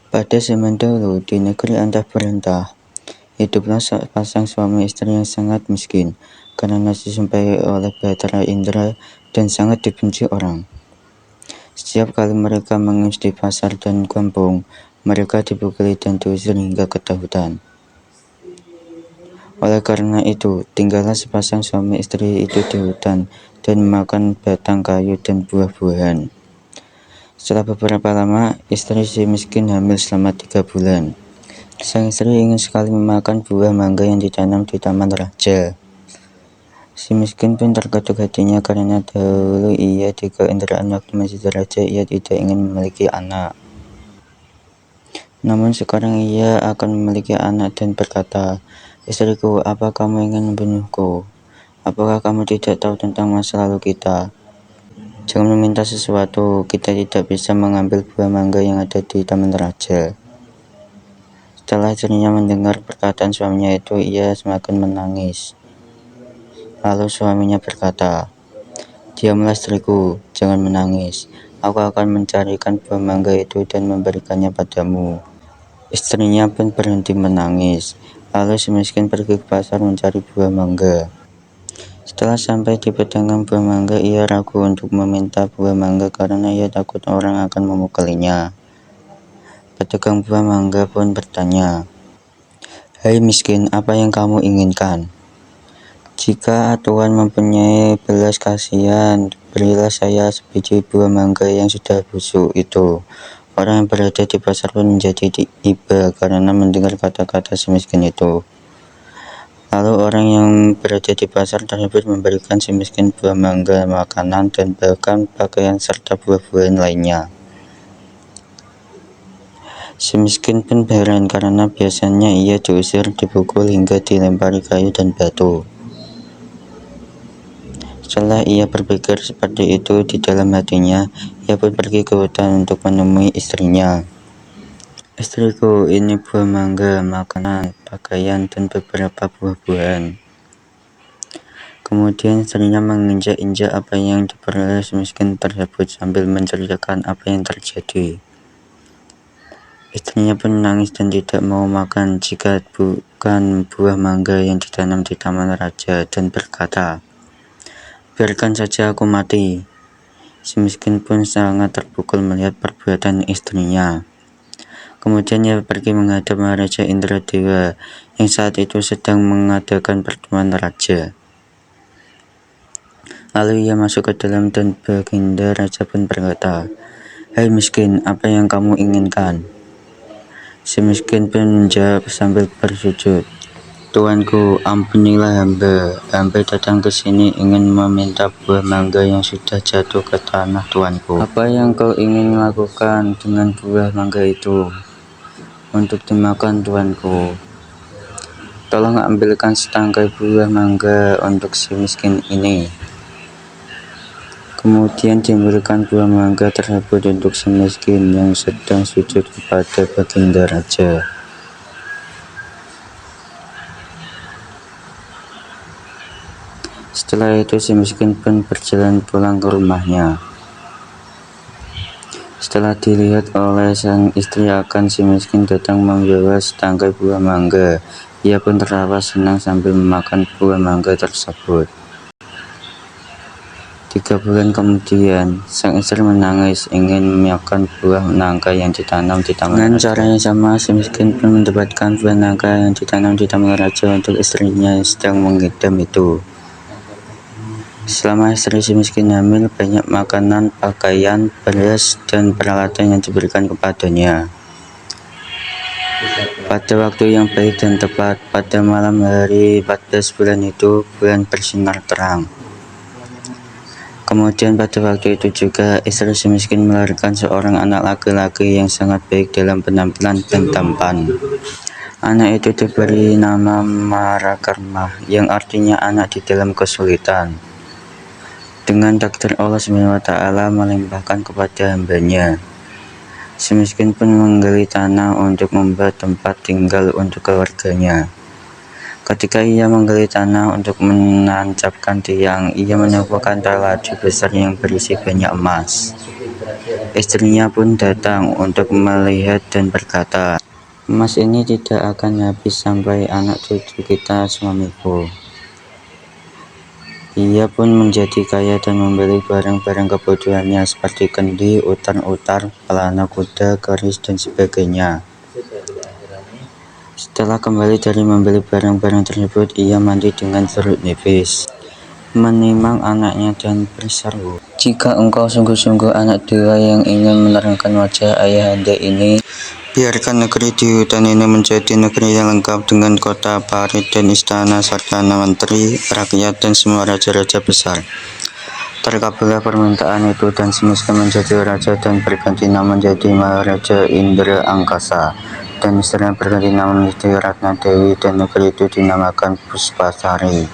Pada zaman dahulu, di negeri antah-berantah, hiduplah sepasang suami istri yang sangat miskin karena disumpahi oleh Bathara Indra dan sangat dibenci orang. Setiap kali mereka mengemis di pasar dan kampung, mereka dipukuli dan diusir hingga ke hutan. Oleh karena itu, tinggallah sepasang suami istri itu di hutan dan memakan batang kayu dan buah-buahan. Setelah beberapa lama, istri si miskin hamil selama 3 bulan. Sang istri ingin sekali memakan buah mangga yang ditanam di taman raja. Si miskin pun terketuk hatinya karena dahulu ia di keinderaan waktu masih raja ia tidak ingin memiliki anak. Namun sekarang ia akan memiliki anak dan berkata, "Istriku, apa kamu ingin membunuhku? Apakah kamu tidak tahu tentang masa lalu kita? Jangan meminta sesuatu, kita tidak bisa mengambil buah mangga yang ada di taman raja." Setelah istrinya mendengar perkataan suaminya itu, ia semakin menangis. Lalu suaminya berkata, "Diamlah istriku, jangan menangis. Aku akan mencarikan buah mangga itu dan memberikannya padamu." Istrinya pun berhenti menangis. Lalu si miskin pergi ke pasar mencari buah mangga. Setelah sampai di pedagang buah mangga, ia ragu untuk meminta buah mangga karena ia takut orang akan memukulinya. Pedagang buah mangga pun bertanya, "Hai miskin, apa yang kamu inginkan? Jika Tuhan mempunyai belas kasihan, berilah saya sebiji buah mangga yang sudah busuk itu." Orang yang berada di pasar pun menjadi iba karena mendengar kata-kata si miskin itu. Lalu orang yang berada di pasar tersebut memberikan si miskin buah mangga, makanan, dan bahkan pakaian serta buah-buahan lainnya. Si miskin pun heran karena biasanya ia diusir, dipukul hingga dilempari kayu dan batu. Setelah ia berpikir seperti itu di dalam hatinya, ia pun pergi ke hutan untuk menemui istrinya. "Istriku, ini buah mangga, makanan, pakaian, dan beberapa buah-buahan." Kemudian istrinya menginjak-injak apa yang diperoleh si miskin tersebut sambil menceritakan apa yang terjadi. Istrinya pun menangis dan tidak mau makan jika bukan buah mangga yang ditanam di taman raja dan berkata, "Biarkan saja aku mati." Si miskin pun sangat terpukul melihat perbuatan istrinya. Kemudian ia pergi menghadap Maharaja Indradewa yang saat itu sedang mengadakan pertemuan raja. Lalu ia masuk ke dalam dan baginda raja pun berkata, "Hai miskin, apa yang kamu inginkan?" Si miskin pun menjawab sambil bersujud, "Tuanku, ampunilah hamba. Hamba datang ke sini ingin meminta buah mangga yang sudah jatuh ke tanah tuanku. Apa yang kau ingin lakukan dengan buah mangga itu?" "Untuk dimakan tuanku." "Tolong ambilkan setangkai buah mangga untuk si miskin ini." Kemudian diberikan buah mangga tersebut untuk si miskin yang sedang sujud kepada baginda raja. Setelah itu si miskin pun berjalan pulang ke rumahnya. Setelah dilihat oleh sang istri akan si miskin datang membawa setangkai buah mangga, ia pun tertawa senang sambil memakan buah mangga tersebut. 3 bulan kemudian, sang istri menangis ingin memakan buah nangka yang ditanam di taman raja. Dengan cara yang sama, si miskin pun mendapatkan buah nangka yang ditanam di taman raja untuk istrinya yang sedang mengidam itu. Selama istri si miskin hamil, banyak makanan, pakaian, beras, dan peralatan yang diberikan kepadanya. Pada waktu yang baik dan tepat, pada malam hari 14 bulan itu, bulan bersinar terang. Kemudian pada waktu itu juga, istri si miskin melahirkan seorang anak laki-laki yang sangat baik dalam penampilan dan tampan. Anak itu diberi nama Marakarma, yang artinya anak di dalam kesulitan. Dengan takdir Allah SWT melimpahkan kepada hambanya, si miskin pun menggali tanah untuk membuat tempat tinggal untuk keluarganya. Ketika ia menggali tanah untuk menancapkan tiang, ia menemukan telaga besar yang berisi banyak emas. Istrinya pun datang untuk melihat dan berkata, "Emas ini tidak akan habis sampai anak cucu kita, suamiku." Ia pun menjadi kaya dan membeli barang-barang kebutuhannya seperti kendi, utar-utar, pelana kuda, keris, dan sebagainya. Setelah kembali dari membeli barang-barang tersebut, ia mandi dengan turut nifis, menimang anaknya dan berseru, "Jika engkau sungguh-sungguh anak dewa yang ingin menerangkan wajah ayahanda ini, biarkan negeri di hutan ini menjadi negeri yang lengkap dengan kota, parit, dan istana, serta menteri, rakyat, dan semua raja-raja besar." Terkabullah permintaan itu, dan si miskin menjadi raja dan berganti nama menjadi Maharaja Indra Angkasa, dan istrinya berganti nama menjadi Ratna Dewi, dan negeri itu dinamakan Puspasari.